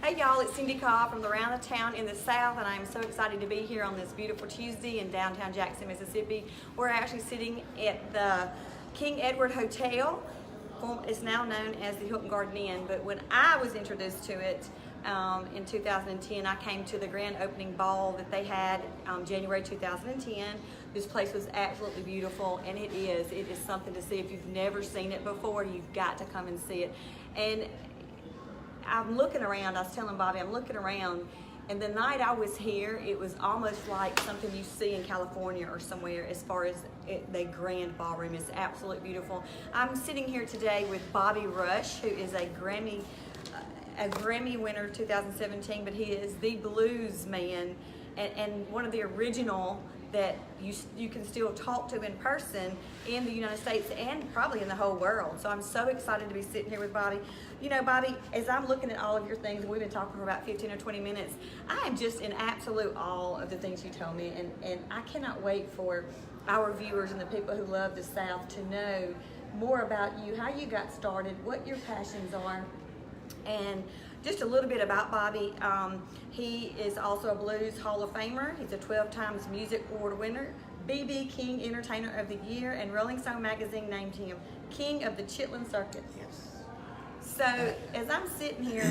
Hey y'all, it's Cindy Cobb from the Round of Town in the South, and I'm so excited to be here on this beautiful Tuesday in downtown Jackson, Mississippi. We're actually sitting at the King Edward Hotel. It's now known as the Hilton Garden Inn, but when I was introduced to it in 2010, I came to the grand opening ball that they had January 2010. This place was absolutely beautiful, and it is something to see. If you've never seen it before, you've got to come and see it. And I'm looking around, I was telling Bobby, I'm looking around, and the night I was here, it was almost like something you see in California or somewhere as far as the grand ballroom. It's absolutely beautiful. I'm sitting here today with Bobby Rush, who is a Grammy winner 2017, but he is the blues man and one of the original that you can still talk to in person in the United States and probably in the whole world. So I'm so excited to be sitting here with Bobby. You know, Bobby, as I'm looking at all of your things, and we've been talking for about 15 or 20 minutes, I am just in absolute awe of the things you told me, and I cannot wait for our viewers and the people who love the South to know more about you, how you got started, what your passions are, and just a little bit about Bobby. He is also a Blues Hall of Famer. He's a 12 times Music Award winner, B.B. King Entertainer of the Year, and Rolling Stone magazine named him King of the Chitlin Circuit. Yes. So as I'm sitting here,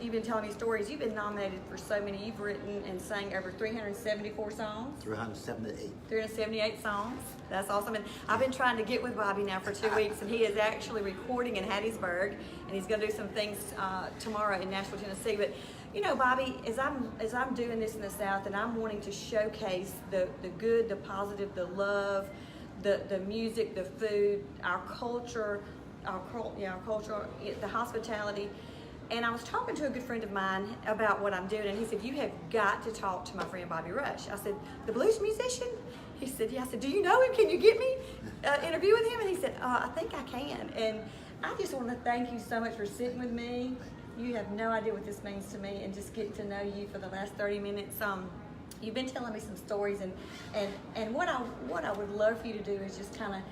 you've been telling me stories. You've been nominated for so many. You've written and sang over 374 songs. 378. 378 songs. That's awesome. And I've been trying to get with Bobby now for 2 weeks, and he is actually recording in Hattiesburg, and he's going to do some things tomorrow in Nashville, Tennessee. But you know, Bobby, as I'm doing this in the South, and I'm wanting to showcase the good, the positive, the love, the music, the food, our culture, our culture, the hospitality. And I was talking to a good friend of mine about what I'm doing, and he said, "You have got to talk to my friend Bobby Rush." I said, "The blues musician?" He said, "Yeah." I said, "Do you know him? Can you get me interview with him?" And he said, "I think I can." And I just want to thank you so much for sitting with me. You have no idea what this means to me, and just getting to know you for the last 30 minutes. You've been telling me some stories, and what I would love for you to do is just kind of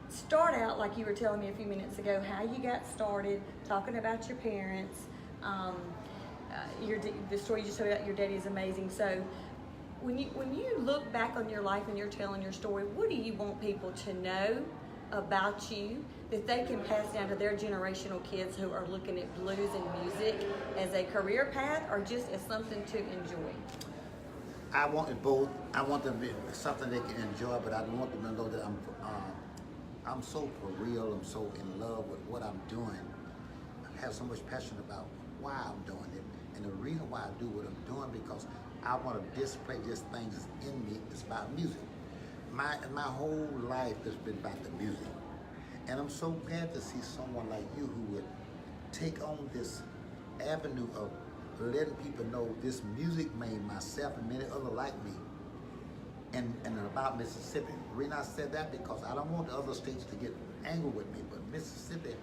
start out like you were telling me a few minutes ago, how you got started, talking about your parents. The story you just told about your daddy is amazing. So when you look back on your life and you're telling your story, what do you want people to know about you that they can pass down to their generational kids who are looking at blues and music as a career path or just as something to enjoy? I want it both. I want them to be something they can enjoy, but I want them to know that I'm so for real. I'm so in love with what I'm doing. I have so much passion about why I'm doing it, and the reason why I do what I'm doing because I want to display just things in me. It's about music. My whole life has been about the music, and I'm so glad to see someone like you who would take on this avenue of letting people know this music made myself and many others like me, and about Mississippi. The reason I said that because I don't want the other states to get angry with me, but Mississippi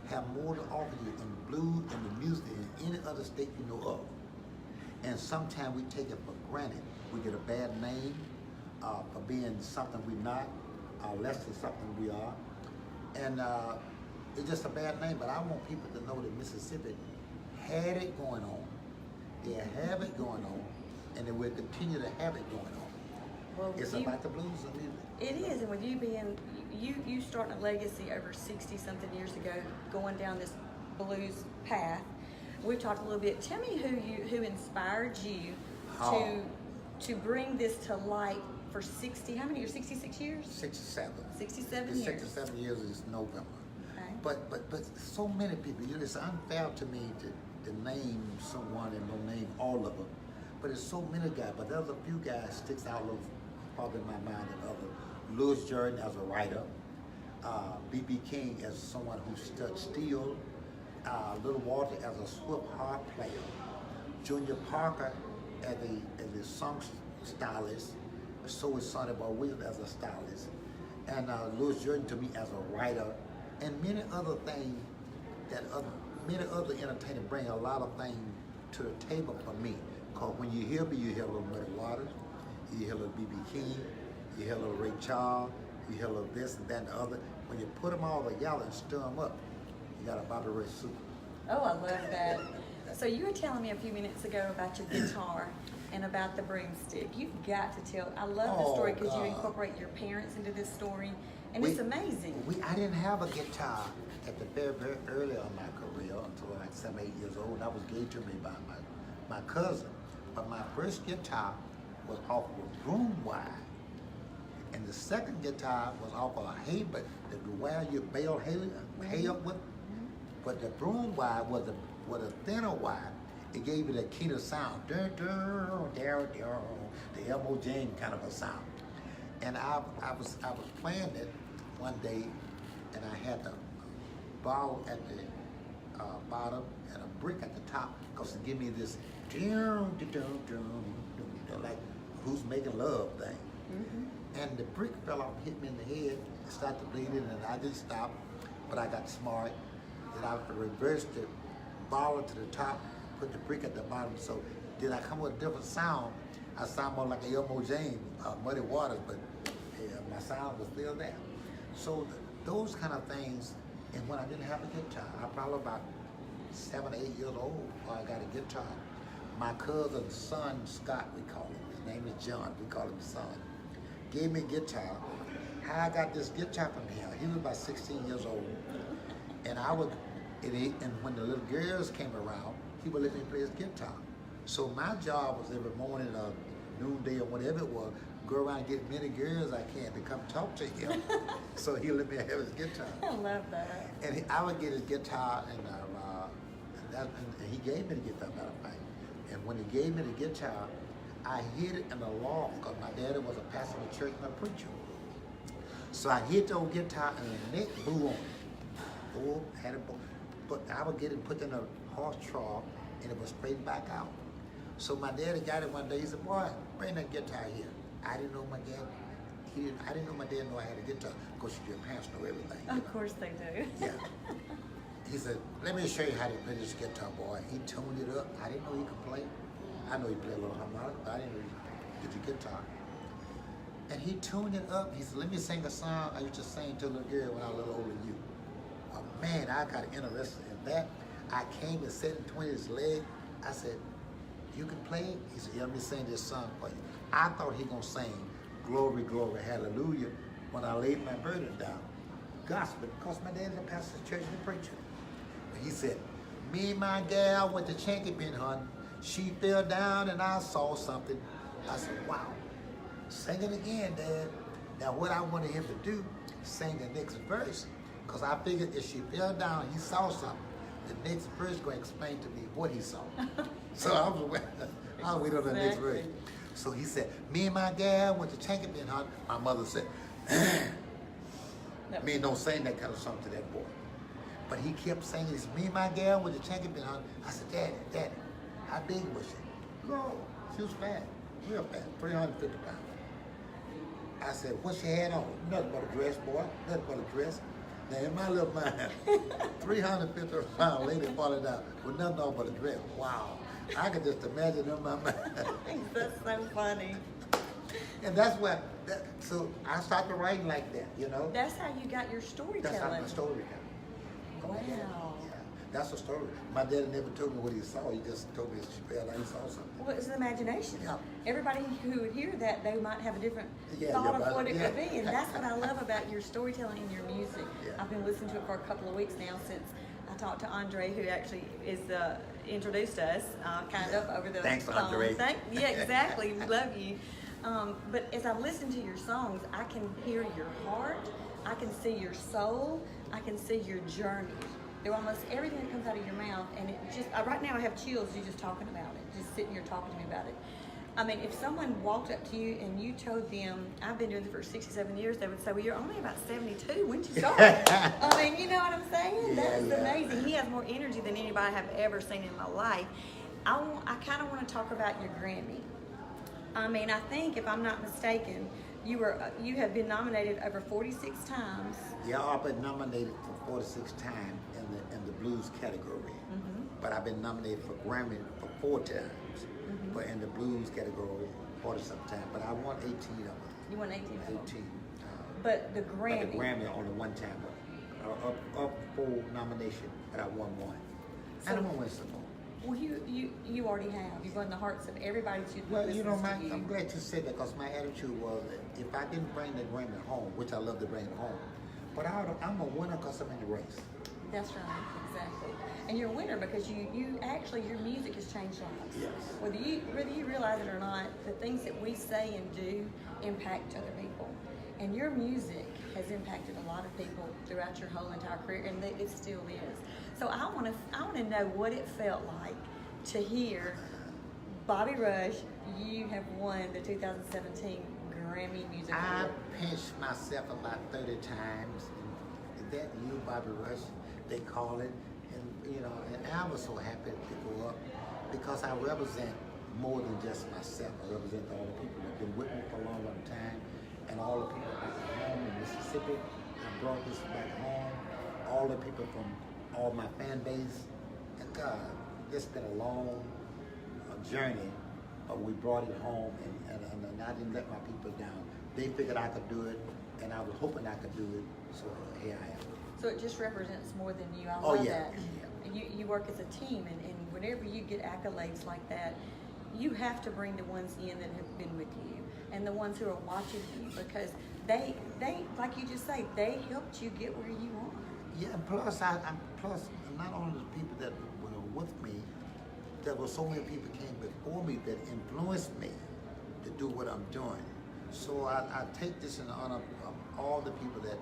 have more to offer you in blues and the music than any other state you know of. And sometimes we take it for granted. We get a bad name for being something we're not, less than something we are. And it's just a bad name, but I want people to know that Mississippi had it going on. They have it going on, and they will continue to have it going on. Well, it's about the blues and music. It is, and with you being, you starting a legacy over 60-something years ago, going down this blues path. We've talked a little bit. Tell me who inspired you to bring this to light for 60, how many years, 66 years? 67. 67 it's years. 67 years is November. Okay. But so many people, you know, it's unfair to me to name someone and don't name all of them. But it's so many guys, but there's a few guys sticks out of probably in my mind than others. Louis Jordan as a writer, B.B. King as someone who stood still, Little Walter as a swift harp player, Junior Parker as a song stylist, so is Sonny Boy Williams as a stylist, and Louis Jordan to me as a writer, and many other things that many other entertainers bring a lot of things to the table for me. Because when you hear me, you hear a little Muddy Waters, you hear a little B.B. King, you hear a little Ray Charles, you hear a little this and that and the other. When you put them all together and stir them up, you got a Bobby Rush soup. Oh, I love that. So you were telling me a few minutes ago about your guitar and about the broomstick. You've got to tell. I love the story because you incorporate your parents into this story, and it's amazing. I didn't have a guitar at the very, very early on my career until like 7, 8 years old. That was gave to me by my cousin. But my first guitar was off of a broom wire. And the second guitar was off of a hay, but the wire you bale hay up with. But the broom wire was a thinner wire. It gave it a keener sound. The Elmo James kind of a sound. And I was playing it one day, and I had the ball at the bottom and a brick at the top, because it gave me this like Who's Making Love thing. And the brick fell off, hit me in the head, it started bleeding, and I didn't stop, but I got smart. Then I reversed the ball to the top, put the brick at the bottom. So did I come with a different sound? I sound more like a Elmo James, Muddy Waters, but my sound was still there. So those kind of things. And when I didn't have a guitar, I probably about 7 or 8 years old before I got a guitar. My cousin's son, Scott, we call him. His name is John. We call him son. Gave me a guitar. How I got this guitar from him? He was about 16 years old, and and when the little girls came around, he would let me play his guitar. So my job was every morning or noonday or whatever it was, go around and get as many girls I can to come talk to him. So he let me have his guitar. I love that. And I would get his guitar, and he gave me the guitar, matter of fact. And when he gave me the guitar, I hid it in the loft because my daddy was a pastor of the church and a preacher. So I hid the old guitar, and the neck blew on it. Oh, had it, but I would get it put in a horse trough, and it would straighten back out. So my daddy got it one day. He said, "Boy, bring that guitar here." I didn't know my dad. I didn't know my dad knew I had a guitar. Of course, your parents know everything. Of course they do. Yeah. He said, "Let me show you how to play this guitar, boy." He tuned it up. I didn't know he could play. I know he played a little harmonica, but I didn't know he did the guitar. And he tuned it up. He said, "Let me sing a song I used to sing to a little girl when I was a little older than you." Oh, man, I got interested in that. I came and sat between his legs. I said, "You can play it?" He said, "Yeah, let me sing this song for you." I thought he gonna sing "Glory, Glory, Hallelujah" when I laid my burden down. Gospel, because my dad's a pastor of the church and a preacher. But he said, "Me and my gal went to Chankapin, hun. She fell down and I saw something." I said, "Wow, sing it again, Dad." Now what I wanted him to do, sing the next verse, because I figured if she fell down and he saw something, the next verse going to explain to me what he saw. So I was waiting on the next verse. So he said, "Me and my gal went to Chankapin, hun." My mother said, "Me don't sing that kind of song to that boy." But he kept singing, he said, "Me and my gal went to Chankapin, hun." I said, Daddy, how big was she?" "No, she was fat, real fat, 350 pounds." I said, "What she had on?" "Nothing but a dress, boy, nothing but a dress." Now in my little mind, 350 pound lady falling down with nothing on but a dress. Wow. I could just imagine in my mind. That's so funny. And that's what, so I started writing like that, you know? That's how you got your storytelling. That's how my story got. Wow. Yeah, that's a story. My daddy never told me what he saw. He just told me she fell down, he saw something. Well, it's an imagination. Yeah. Everybody who would hear that, they might have a different Yeah, thought yeah, of what it yeah. could be. And that's what I love about your storytelling and your music. Yeah. I've been listening to it for a couple of weeks now since I talked to Andre, who actually is introduced us, kind of over the Thanks, phone. Andre. Yeah, exactly. We love you. But as I listen to your songs, I can hear your heart. I can see your soul. I can see your journey. They're almost everything that comes out of your mouth, and it just right now I have chills just talking about it, just sitting here talking to me about it. I mean, if someone walked up to you and you told them, I've been doing this for 67 years, they would say, "Well, you're only about 72. When did you start?" I mean, you know what I'm saying? That's amazing. He has more energy than anybody I've ever seen in my life. I kind of want to talk about your Grammy. I mean, I think, if I'm not mistaken, you have been nominated over 46 times. Yeah, I've been nominated for 46 times in the blues category. Mm-hmm. But I've been nominated for Grammy for 4 times. Mm-hmm. But in the blues category, 40-some times. But I won 18 of them. You won 18 of them. 18. But the Grammy. But the Grammy only one time. Up for nomination, but I won one. So, and I'm gonna win some more. Well, you you already have. You've won the hearts of everybody to Well, you know, listens to you. I'm glad you said that because my attitude was that if I didn't bring the Grammy home, which I love to bring it home, but I'm a winner because I'm in the race. That's right, exactly. And you're a winner because you actually, your music has changed lives. Yes. Whether you realize it or not, the things that we say and do impact other people. And your music has impacted a lot of people throughout your whole entire career, and it still is. So I want to know what it felt like to hear Bobby Rush. You have won the 2017 Grammy Music I Award. pinched myself about 30 times. And that new Bobby Rush, they call it. And you know, and I was so happy to go up because I represent more than just myself. I represent all the people that have been with me for a long, long time, and all the people back home in Mississippi. I brought this back home. All the people from all my fan base. And God, it's been a long journey, but we brought it home, and I didn't let my people down. They figured I could do it, and I was hoping I could do it, so here I am. So it just represents more than you. I Oh, love yeah. that. Yeah. You work as a team, and whenever you get accolades like that, you have to bring the ones in that have been with you and the ones who are watching you, because they like you just say, they helped you get where you are. Yeah, and plus, plus not only the people that were with me, there were so many people came before me that influenced me to do what I'm doing. So I take this in honor of all the people that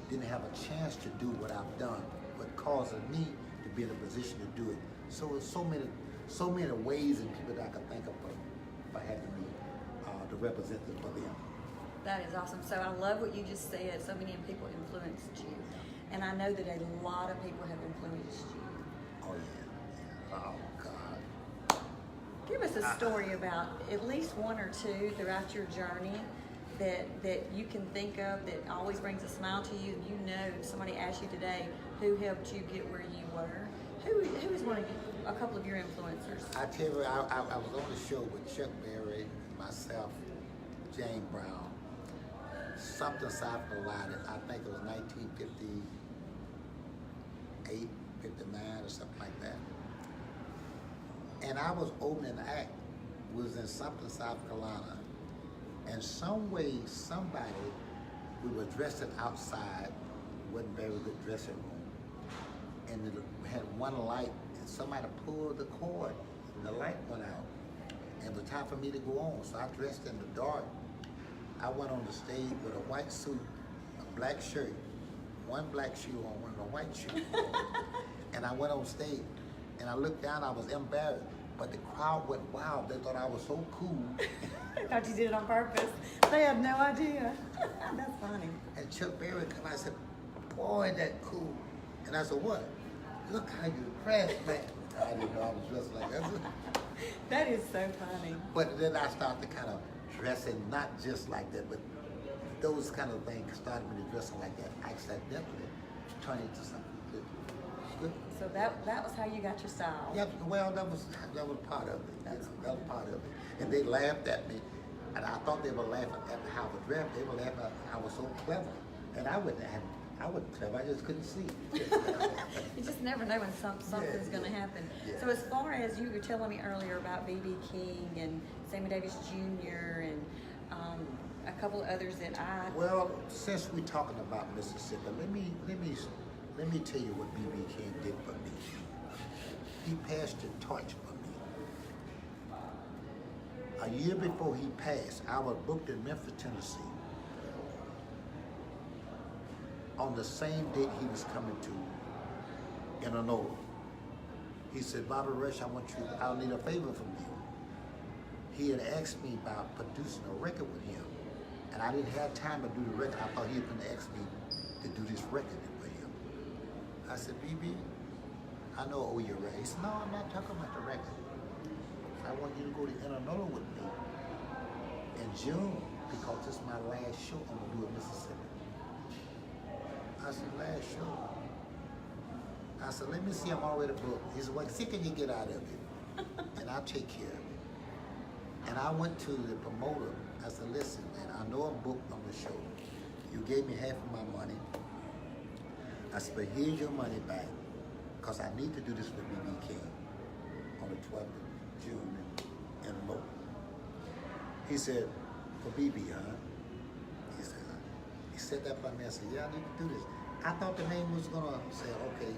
didn't have a chance to do what I've done, but causing me to be in a position to do it. So it's so many ways and people that I could think of for having me to represent it for them. That is awesome. So I love what you just said. So many people influenced you, and I know that a lot of people have influenced you. Oh yeah. Oh God. Give us a story about at least one or two throughout your journey that you can think of that always brings a smile to you. You know, if somebody asked you today who helped you get where you were, who is a couple of your influencers? I tell you, I was on the show with Chuck Berry, myself, James Brown, something South Carolina. I think it was 1958, 59 or something like that. And I was opening the act, was in something South Carolina. And some way, somebody, we were dressing outside, wasn't very good dressing room. And it had one light, and somebody pulled the cord, and the light went out. And it was time for me to go on, so I dressed in the dark. I went on the stage with a white suit, a black shirt, one black shoe on, one a white shoe. And I went on stage, and I looked down, I was embarrassed, but the crowd went wild. They thought I was so cool. I thought you did it on purpose. They had no idea. That's funny. And Chuck Berry come out and said, boy, that cool. And I said, what? Look how you dressed, man. I didn't know I was dressed like that. That is so funny. But then I started to kind of dressing, not just like that, but those kind of things started me to dressing like that. Accidentally turned into something good. So that was how you got your style. Yeah, well, that was part of it. That was part of it. And they laughed at me, and I thought they were laughing at how I was dressed. They were laughing at how I was so clever, and I wasn't clever. I just couldn't see. You just never know when something's going to happen. Yeah. So as far as you were telling me earlier about B.B. King and Sammy Davis Jr. and a couple of others that Well, since we're talking about Mississippi, let me tell you what B.B. King did for me. He passed the torch for me. A year before he passed, I was booked in Memphis, Tennessee. On the same date he was coming to in Enola. He said, Bobby Rush, I'll need a favor from you. He had asked me about producing a record with him, and I didn't have time to do the record. I thought he was going to ask me to do this record with him. I said, BB, I know I owe you a record. He said, no, I'm not talking about the record. I want you to go to Enola with me in June, because this is my last show I'm going to do in Mississippi. I said, last show? I said, let me see, I'm already booked. He said, well, see, can you get out of it? And I'll take care of it. And I went to the promoter. I said, listen, man, I know I'm booked on the show. You gave me half of my money. I said, but here's your money back, because I need to do this with B.B. King on the the 12th of June in Mo. He said, for BB, huh? He said that by me. I said, yeah, I need to do this. I thought the name was gonna say, okay,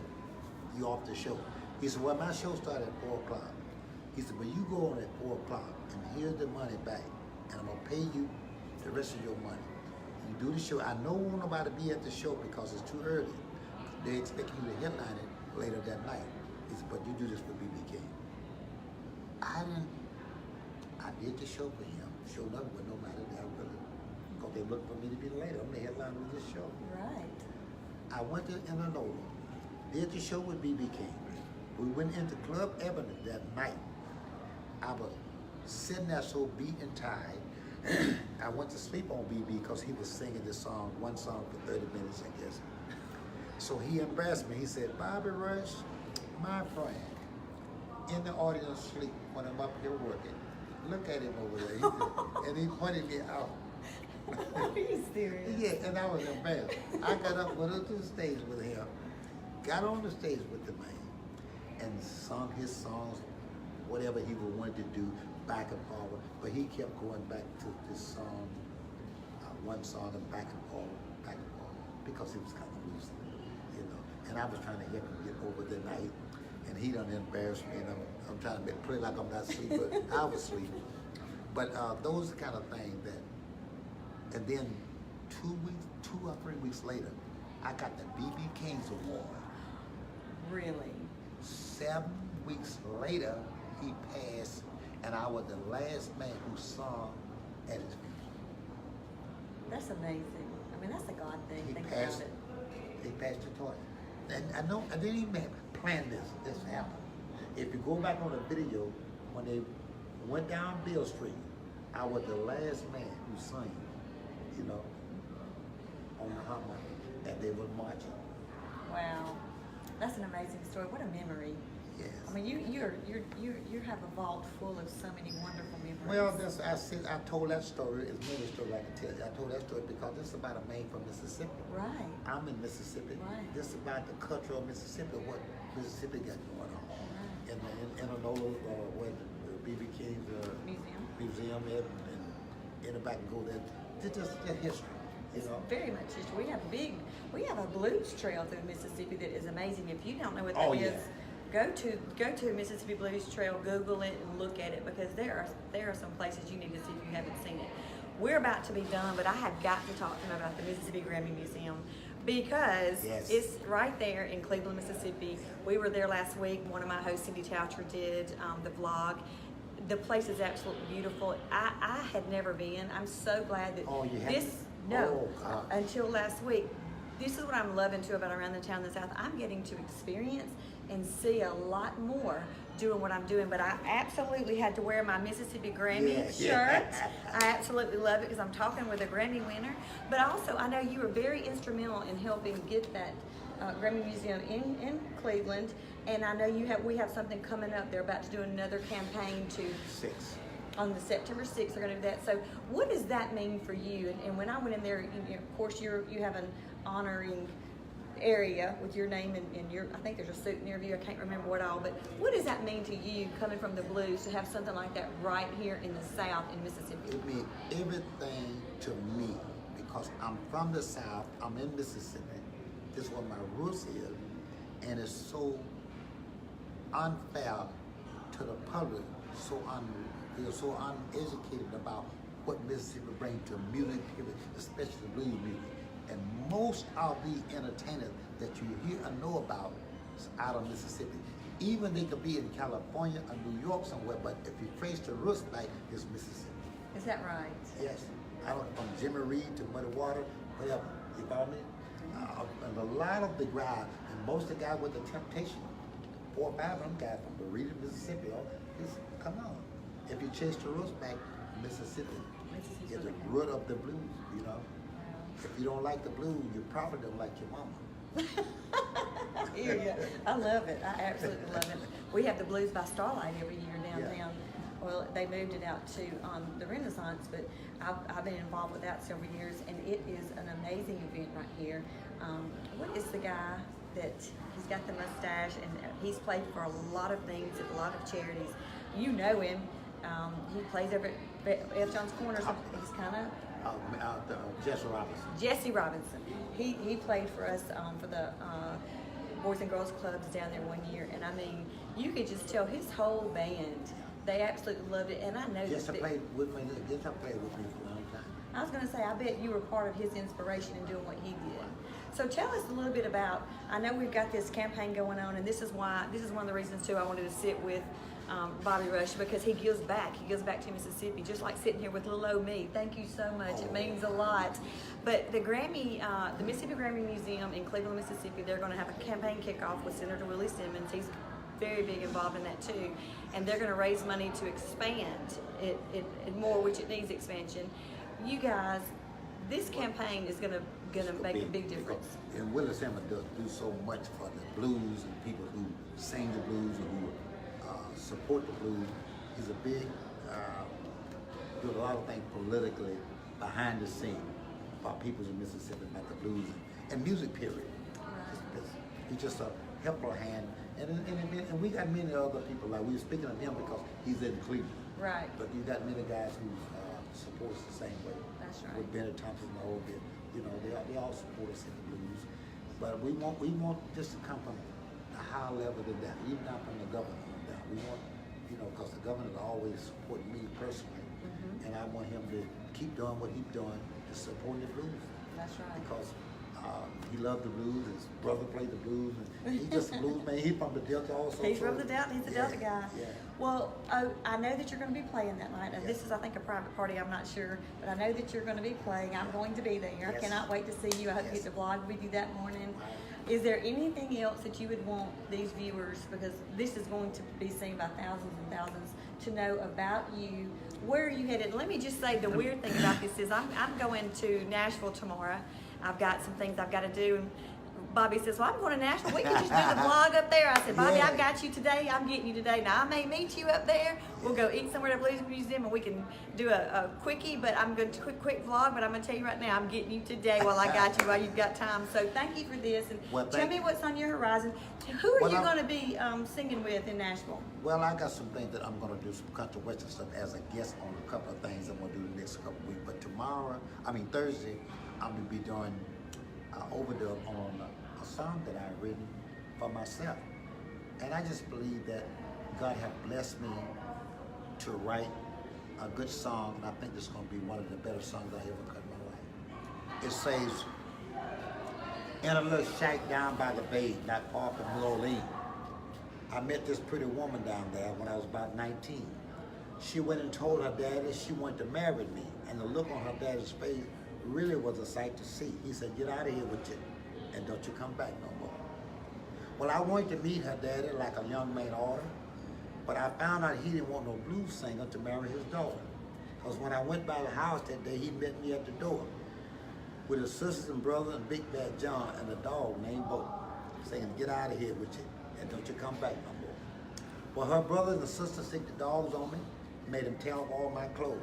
you off the show. He said, well, my show started at 4 o'clock. He said, but you go on at 4 o'clock and here's the money back. And I'm gonna pay you the rest of your money. You do the show. I know nobody be at the show because it's too early. They expect you to headline it later that night. He said, but you do this for BB King. I did the show for him. Showed up with nobody there really. Because they looked for me to be later. I'm the headliner of this show. Right. I went to Illinois, did the show with BB King. We went into Club Ebony that night. I was sitting there so beat and tired. I went to sleep on BB because he was singing this song, one song for 30 minutes, I guess. So he embarrassed me. He said, Bobby Rush, my friend, in the audience sleep when I'm up here working. Look at him over there. He said, and he pointed me out. Are you serious? Yeah, and I was embarrassed. I got up, went up to the stage with him, got on the stage with the man, and sung his songs, whatever he would want to do, back and forward. But he kept going back to this song, one song, and back and forward, because he was kind of loose, you know. And I was trying to help him get over the night, and he done embarrassed me, and I'm trying to play like I'm not asleep, but I was asleep. But those are the kind of things that. And then 2 or 3 weeks later, I got the BB King's Award. Really? 7 weeks later, he passed, and I was the last man who sung at his funeral. That's amazing. I mean, that's a God thing. He Think passed. about it. He passed the torch. And I know I didn't even plan this happened. If you go back on the video, when they went down Bill Street, I was the last man who sang. You know, on the harmonica, and they were marching. Wow, that's an amazing story. What a memory. Yes. I mean, you have a vault full of so many wonderful memories. Well, I told that story. It's many stories I can tell you. I told that story because this is about a man from Mississippi. Right. I'm in Mississippi. Right. This is about the culture of Mississippi, what Mississippi got going on. Right. In Illinois, where the BB King's museum is, and in the back and go there. It's just history, you know. Very much history. We have a blues trail through Mississippi that is amazing. If you don't know what that is, go to Mississippi Blues Trail, Google it, and look at it, because there are some places you need to see if you haven't seen it. We're about to be done, but I have got to talk to them about the Mississippi Grammy Museum, because it's right there in Cleveland, Mississippi. We were there last week. One of my hosts, Cindy Toucher, did the vlog. The place is absolutely beautiful. I had never been. I'm so glad that until last week. This is what I'm loving too about Around the Town in the South. I'm getting to experience and see a lot more doing what I'm doing. But I absolutely had to wear my Mississippi Grammy shirt. I absolutely love it because I'm talking with a Grammy winner. But also, I know you were very instrumental in helping get that Grammy Museum in Cleveland. And I know we have something coming up. They're about to do another campaign on the September 6th. They're going to do that. So what does that mean for you? And when I went in there, of course, you have an honoring area with your name and your, I think there's a suit near you. I can't remember what all. But what does that mean to you, coming from the blues, to have something like that right here in the South in Mississippi? It means everything to me because I'm from the South. I'm in Mississippi. This is where my roots is, and it's so unfair to the public, they're so uneducated about what Mississippi brings to music, especially blues music. And most of the entertainers that you hear and know about is out of Mississippi. Even they could be in California or New York somewhere, but if you trace the roots back, it's Mississippi. Is that right? Yes. From Jimmy Reed to Muddy Water, whatever. You follow me? And a lot of the guys, and most of the guys with the Temptation, 4 or 5 of them guys from Bermuda, Mississippi, come on. If you chase the roots back, Mississippi is the root of the blues, you know. If you don't like the blues, you probably don't like your mama. I hear you. I love it. I absolutely love it. We have the Blues by Starlight every year downtown. Yeah. Well, they moved it out to the Renaissance, but I've been involved with that several years, and it is an amazing event right here. What is the guy that he's got the mustache, and he's played for a lot of things at a lot of charities. You know him. He plays over at F. John's Corner. So he's kind of Jesse Robinson. Jesse Robinson. He played for us for the Boys and Girls Clubs down there one year, and I mean, you could just tell his whole band, they absolutely loved it. And I know Jesse played with me. Jesse played with me for a long time. I was going to say, I bet you were part of his inspiration in doing what he did. So tell us a little bit about, I know we've got this campaign going on, and this is one of the reasons too I wanted to sit with Bobby Rush, because he gives back. He gives back to Mississippi, just like sitting here with little old me. Thank you so much. It means a lot. But the Mississippi Grammy Museum in Cleveland, Mississippi, they're going to have a campaign kickoff with Senator Willie Simmons. He's very big involved in that too, and they're going to raise money to expand it more, which it needs expansion. You guys, this campaign is going to make a big difference. And Willie Simmons does do so much for the blues and people who sing the blues and who support the blues. He's a big, does a lot of things politically behind the scene about people in Mississippi, about the blues and music period. Right. He's just a helpful hand. And we got many other people, like we were speaking of him because he's in Cleveland. Right. But you got many guys who support us the same way. That's right. With Bennett Thompson and all that, you know, they all support us in the blues. But we want this to come from a higher level than that, even not from the governor on down. We want, you know, because the governor always supported me personally, and I want him to keep doing what he's doing to support the blues. That's right. Because he loved the blues. His brother played the blues, and he's just a blues man. He's from the Delta also. He's from the Delta. He's a Delta guy. Yeah. Well, I know that you're going to be playing that night. Now, this is, I think, a private party. I'm not sure, but I know that you're going to be playing. I'm going to be there. I cannot wait to see you. I hope you get to vlog with you that morning. Is there anything else that you would want these viewers, because this is going to be seen by thousands and thousands, to know about you? Where are you headed? Let me just say, the weird thing about this is I'm going to Nashville tomorrow. I've got some things I've got to do. And Bobby says, well, I'm going to Nashville. We can just do the vlog up there. I said, Bobby, I've got you today. I'm getting you today. Now, I may meet you up there. We'll go eat somewhere at the Blues Museum, and we can do a quickie, but I'm going to quick vlog, but I'm going to tell you right now, I'm getting you today while I got you, while you've got time. So thank you for this. And tell me what's on your horizon. Who are you going to be singing with in Nashville? Well, I got some things that I'm going to do, some country western stuff as a guest on a couple of things I'm going to do the next couple of weeks. But Thursday, I'm going to be doing an overdub on a song that I've written for myself. And I just believe that God has blessed me to write a good song, and I think this is going to be one of the better songs I ever cut in my life. It says, in a little shack down by the bay, not far from New Orleans, I met this pretty woman down there when I was about 19. She went and told her daddy she wanted to marry me, and the look on her daddy's face really was a sight to see. He said, get out of here with you, and don't you come back no more. Well, I wanted to meet her daddy like a young man ought, but I found out he didn't want no blues singer to marry his daughter. Because when I went by the house that day, he met me at the door with his sisters and brother and Big Bad John and a dog named Bo, saying, get out of here with you, and don't you come back no more. Well, her brother and the sister sick the dogs on me, made them tear off all my clothes.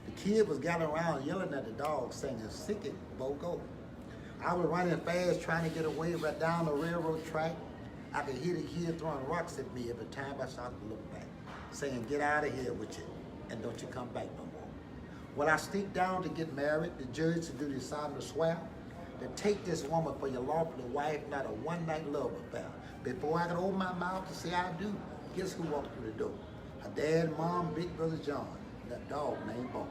The kid was gathering around yelling at the dog, saying, sick it, Bo, go. I was running fast, trying to get away right down the railroad track. I could hear the kid throwing rocks at me every time I started to look back, saying, get out of here with you, and don't you come back no more. Well, I sneaked down to get married. The judge to do the assignment to swear to take this woman for your lawful wife, not a one-night love affair. Before I could open my mouth to say I do, guess who walked through the door? Her dad, mom, Big Brother John, that dog named Bo.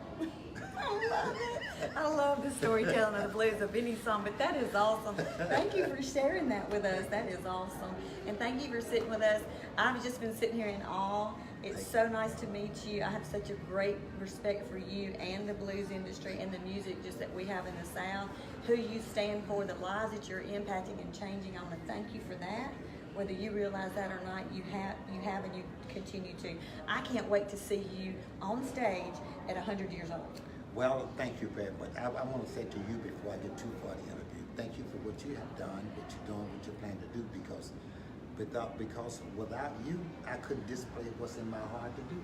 I love it. I love the storytelling of the blues of any song, but that is awesome. Thank you for sharing that with us. That is awesome. And thank you for sitting with us. I've just been sitting here in awe. It's so nice to meet you. I have such a great respect for you and the blues industry and the music just that we have in the South, who you stand for, the lives that you're impacting and changing. I want to thank you for that. Whether you realize that or not, you have and you continue to. I can't wait to see you on stage at 100 years old. Well, thank you very much. I want to say to you before I get too far in the interview, thank you for what you have done, what you're doing, what you plan to do, because without you, I couldn't display what's in my heart to do.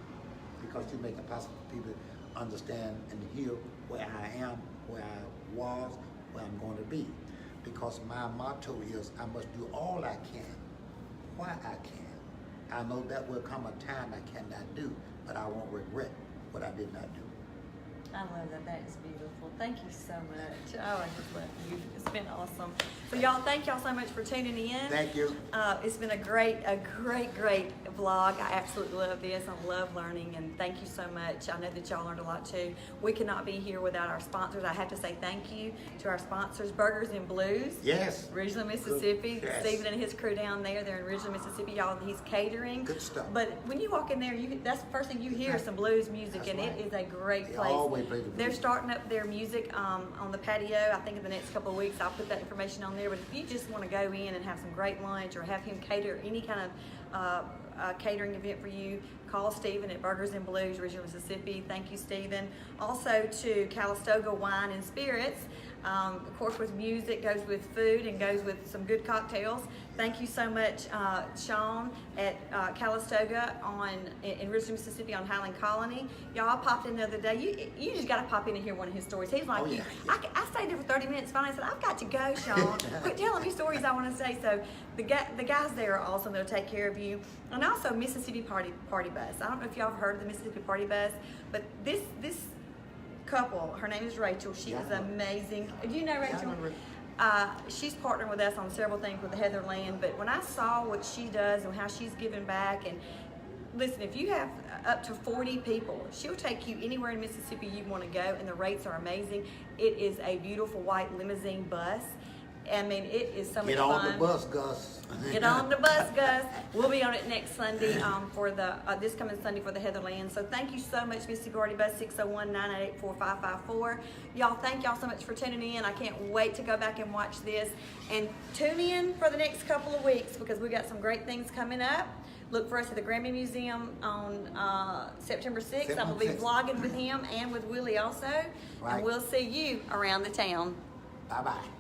Because you make it possible for people to understand and hear where I am, where I was, where I'm going to be. because my motto is I must do all I can, while I can. I know that will come a time I cannot do, but I won't regret what I did not do. I love that. That is beautiful. Thank you so much. Oh, I just love you. It's been awesome. So y'all, thank y'all so much for tuning in. Thank you. It's been a great vlog. I absolutely love this. I love learning, and thank you so much. I know that y'all learned a lot too. We could not be here without our sponsors. I have to say thank you to our sponsors, Burgers and Blues. Yes. Ridgeland, Mississippi. Yes. Stephen and his crew down there. They're in Ridgeland, Mississippi. Y'all, he's catering. Good stuff. But when you walk in there, that's the first thing you hear is some blues music, That's and right. it is a great They place. always play the blues. They're starting up their music on the patio. I think in the next couple of weeks I'll put that information on there. But if you just want to go in and have some great lunch or have him cater any kind of catering event for you, call Stephen at Burgers and Blues, Ridgeland, Mississippi. Thank you, Stephen. Also to Calistoga Wine and Spirits. Of course, with music goes with food and goes with some good cocktails. Thank you so much, Sean at Calistoga in Ridgeland, Mississippi on Highland Colony. Y'all popped in the other day. You just got to pop in and hear one of his stories. He's like, Oh, yeah. I stayed there for 30 minutes. Finally, I said, I've got to go, Sean. Quit telling me stories I want to say. So the guys there are awesome. They'll take care of you. And also Mississippi Party Bus. I don't know if y'all have heard of the Mississippi Party Bus, but this couple, her name is Rachel. She is amazing. Do you know Rachel? She's partnered with us on several things with the Heatherland, but when I saw what she does and how she's giving back, and listen, if you have up to 40 people, she'll take you anywhere in Mississippi you want to go, and the rates are amazing. It is a beautiful white limousine bus. I mean, it is so much fun. Get on the bus, Gus. Get on the bus, Gus. We'll be on it next Sunday for the this coming Sunday for the Heatherland. So thank you so much, Mississippi Party Bus 601-988-4554. Y'all, thank y'all so much for tuning in. I can't wait to go back and watch this. And tune in for the next couple of weeks because we got some great things coming up. Look for us at the Grammy Museum on September 6th. I will be vlogging with him and with Willie also. Right. And we'll see you around the town. Bye-bye.